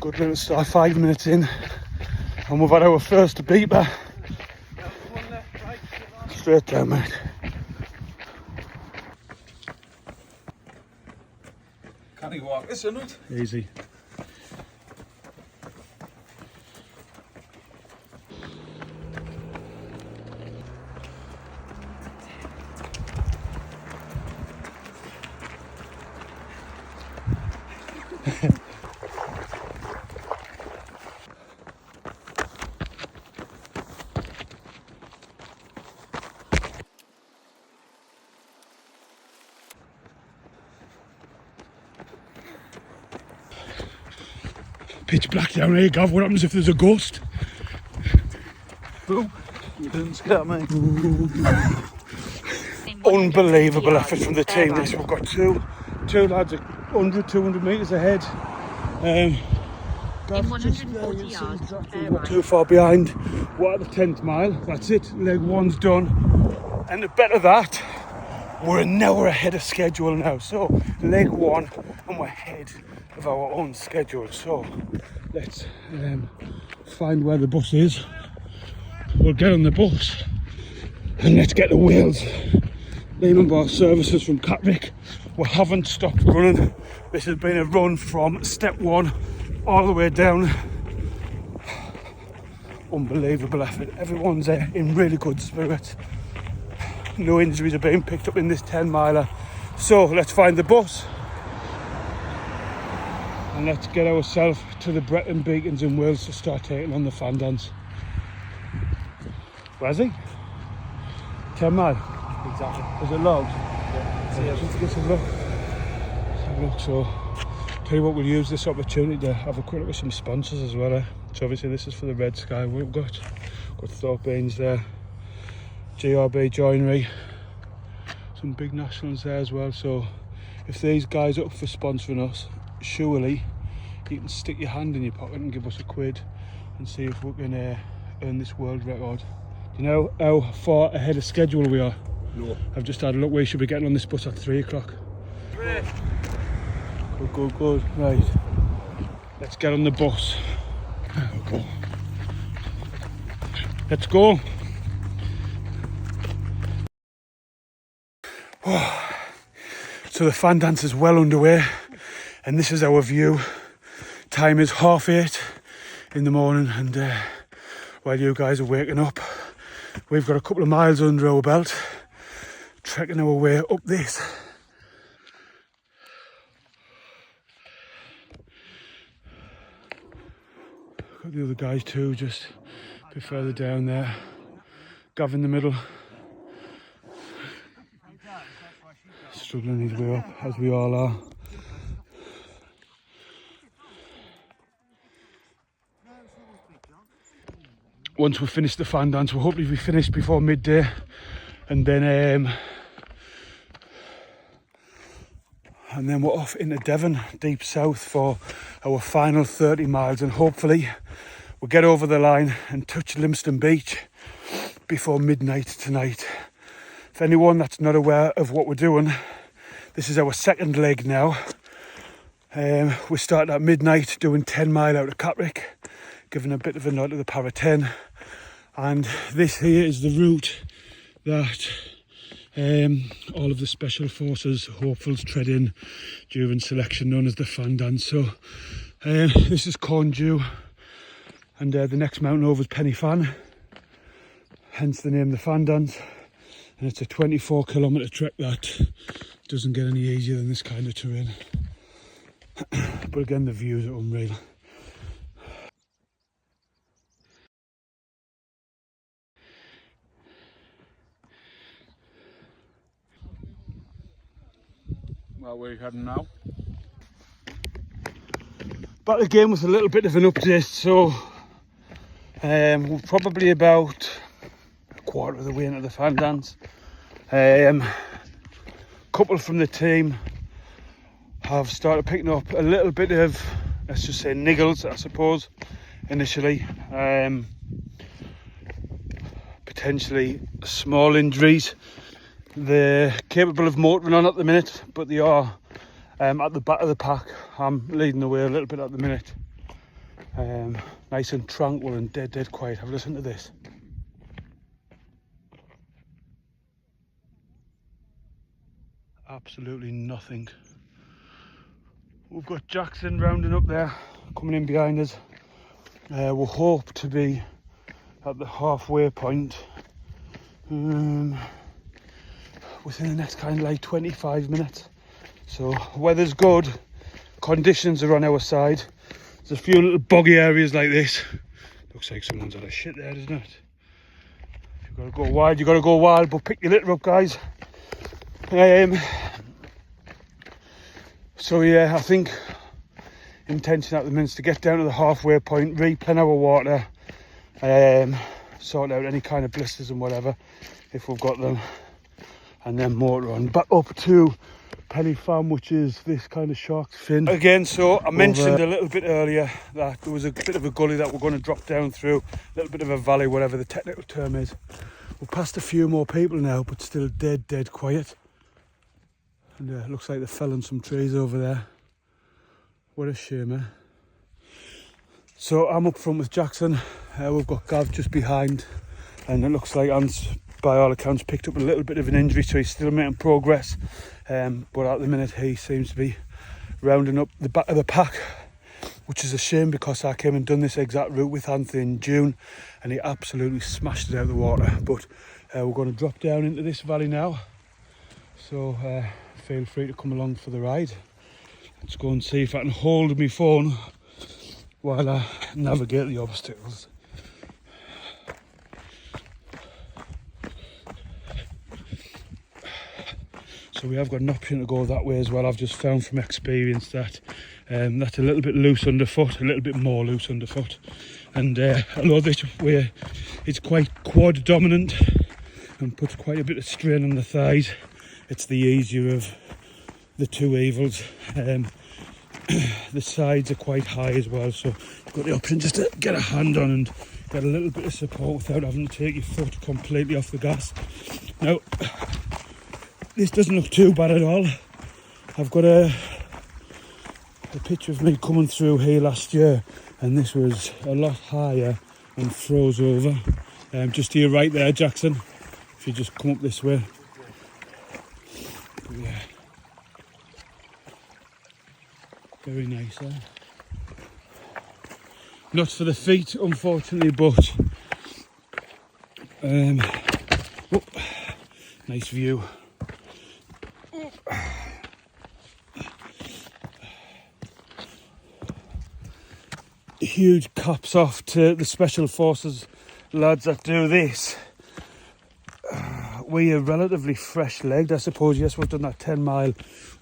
Good little start, 5 minutes in, and we've had our first beeper. Straight down, mate. Can he walk this or not? Easy. Pitch black down here, Gav. What happens if there's a ghost? Boom. You didn't scare me. Unbelievable effort from the team. This, we've got two lads 100, 200 metres ahead. In 140 yards, Not too far behind. We're at the 10th mile. That's it. Leg one's done. And the better that, we're an hour ahead of schedule now. So leg one, and we're ahead of our own schedule. So let's find where the bus is. We'll get on the bus and let's get to Wales. Lehman Bar services from Catterick. We haven't stopped running. This has been a run from step one all the way down. Unbelievable effort. Everyone's in really good spirits. No injuries are being picked up in this 10 miler. So let's find the bus and let's get ourselves to the Bretton Beacons in Wales to start taking on the fan dance. Where's he? 10 mile? Exactly. Is it logged? Yeah. Let's have a look. Let's have a look. So, tell you what, we'll use this opportunity to have a quick look at some sponsors as well. So obviously this is for the Red Sky. We've got Thorpe's there, GRB Joinery, some big nationals there as well. So if these guys are up for sponsoring us, surely you can stick your hand in your pocket and give us a quid and see if we can earn this world record. Do you know how far ahead of schedule we are? No. I've just had a look. We should be getting on this bus at 3 o'clock. Good. Right. Let's get on the bus. There we go. Let's go. Oh. So the fan dance is well underway, and this is our view. Time is 8:30 in the morning, and while you guys are waking up, we've got a couple of miles under our belt, trekking our way up this. Got the other guys too, just a bit further down there. Gav in the middle, struggling his way up, as we all are. Once we finish the fan dance, we'll hopefully be finished before midday, and then we're off into Devon, deep south, for our final 30 miles, and hopefully we'll get over the line and touch Lympstone Beach before midnight tonight. For anyone that's not aware of what we're doing, this is our second leg now. We started at midnight doing 10 mile out of Catterick, giving a bit of a nod to the Para 10, and this here is the route that all of the special forces hopefuls tread in during selection, known as the fan dance. So this is Corndew, and the next mountain over is Penny Fan, hence the name the fan dance. And it's a 24-kilometre trek that doesn't get any easier than this kind of terrain. But again, the views are unreal. Where we're heading now? Back again with a little bit of an update. So we're probably about a quarter of the way into the fan dance. Couple from the team have started picking up a little bit of, let's just say, niggles, I suppose, initially. Potentially small injuries. They're capable of motoring on at the minute, but they are at the back of the pack. I'm leading the way a little bit at the minute. Nice and tranquil and dead quiet. Have a listen to this. Absolutely nothing. We've got Jackson rounding up there, coming in behind us. We'll hope to be at the halfway point within the next kind of like 25 minutes. So weather's good, conditions are on our side. There's a few little boggy areas like this. Looks like someone's had a shit there, doesn't it? If you've got to go wide, you've got to go wild, but pick your litter up, guys. So yeah, I think intention at the minute is to get down to the halfway point, replenish our water, sort out any kind of blisters and whatever if we've got them, and then motor on back up to Penny Farm, which is this kind of shark's fin again. So I mentioned a little bit earlier that there was a bit of a gully that we're going to drop down through, a little bit of a valley, whatever the technical term is. We're past a few more people now, but still dead quiet. And it looks like they're felling some trees over there. What a shame, eh? So I'm up front with Jackson. We've got Gav just behind, and it looks like Ant's, by all accounts, picked up a little bit of an injury, so he's still making progress. But at the minute he seems to be rounding up the back of the pack, which is a shame because I came and done this exact route with Anthony in June and he absolutely smashed it out of the water. But we're going to drop down into this valley now, so feel free to come along for the ride. Let's go and see if I can hold my phone while I navigate the obstacles. So we have got an option to go that way as well. I've just found from experience that that's a little bit loose underfoot, a little bit more loose underfoot. And although this way it's quite quad dominant and puts quite a bit of strain on the thighs, it's the easier of the two evils. The sides are quite high as well, so you've got the option just to get a hand on and get a little bit of support without having to take your foot completely off the gas. Now, this doesn't look too bad at all. I've got a picture of me coming through here last year, and this was a lot higher and froze over. Just to your right there, Jackson, if you just come up this way. Yeah. Very nice, eh? Not for the feet, unfortunately, but nice view. Huge caps off to the Special Forces lads that do this. We are relatively fresh legged, I suppose. Yes, we've done that 10-mile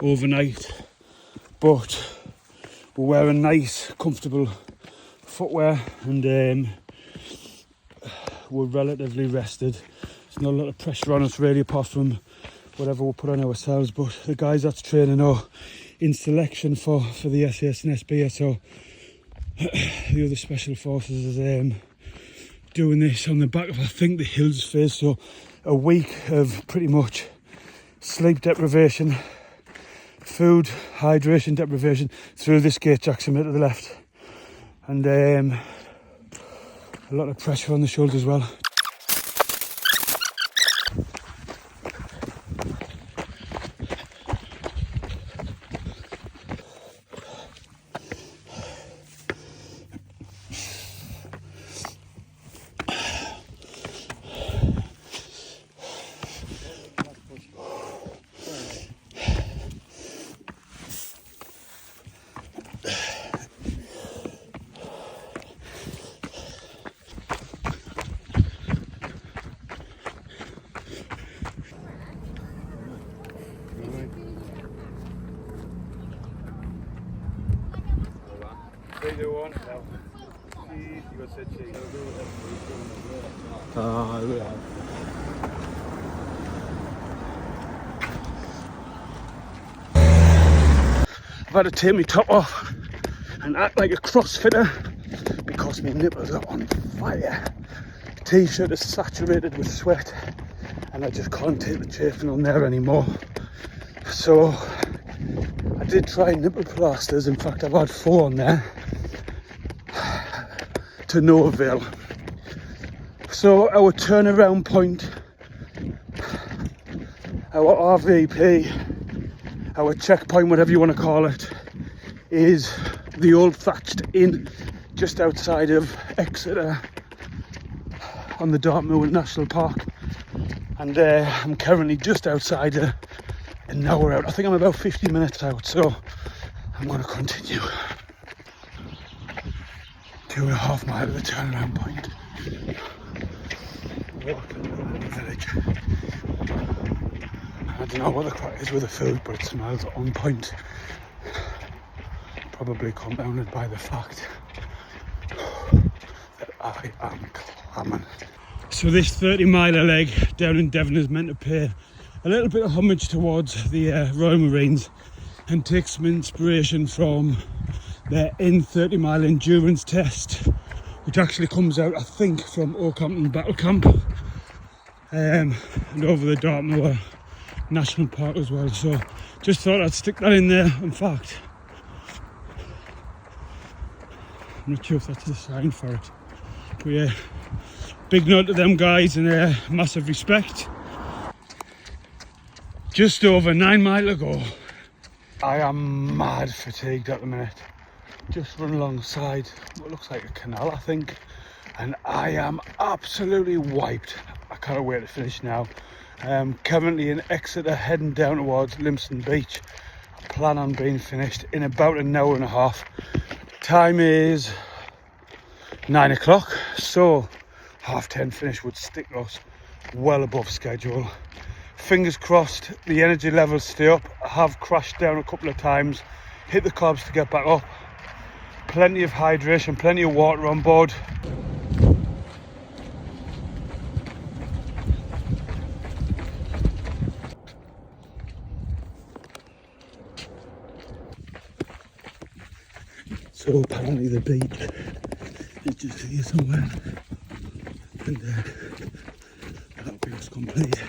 overnight, but we're wearing nice, comfortable footwear, and we're relatively rested. There's not a lot of pressure on us really, apart from whatever we'll put on ourselves. But the guys that's training are in selection for the SAS and SBS, so the other Special Forces is doing this on the back of, I think, the hills phase. So a week of pretty much sleep deprivation, food, hydration deprivation through this gate, Jackson, to the left, and a lot of pressure on the shoulders as well. I've had to take my top off and act like a crossfitter because my nipples are on fire. The t-shirt is saturated with sweat and I just can't take the chafing on there anymore. So I did try nipple plasters. In fact, I've had 4 on there. to no avail. So our turnaround point, our RVP, our checkpoint, whatever you want to call it, is the old thatched inn just outside of Exeter on the Dartmoor National Park. And I'm currently just outside and now we're out. I think I'm about 50 minutes out, so I'm going to continue. 2.5 miles to the turnaround point. Walking around the village. I don't know what the crack is with the food, but it smells on point. Probably compounded by the fact that I am clamming. So this 30-mile leg down in Devon is meant to pay a little bit of homage towards the Royal Marines and take some inspiration from their 30-mile endurance test, which actually comes out, I think, from Oakhampton Battle Camp and over the Dartmoor National Park as well. So just thought I'd stick that in there. In fact, I'm not sure if that's the sign for it, but yeah, big note to them guys and massive respect. Just over 9 miles to go. I am mad fatigued at the minute. Just run alongside what looks like a canal, I think, and I am absolutely wiped. I can't wait to finish now. Currently in Exeter, heading down towards Lympstone Beach. I plan on being finished in about an hour and a half. Time is 9 o'clock, so 10:30 finish would stick us well above schedule. Fingers crossed the energy levels stay up. I have crashed down a couple of times, hit the cobs to get back up. Plenty of hydration, plenty of water on board. So apparently the beach is just here somewhere, and that'll be us complete.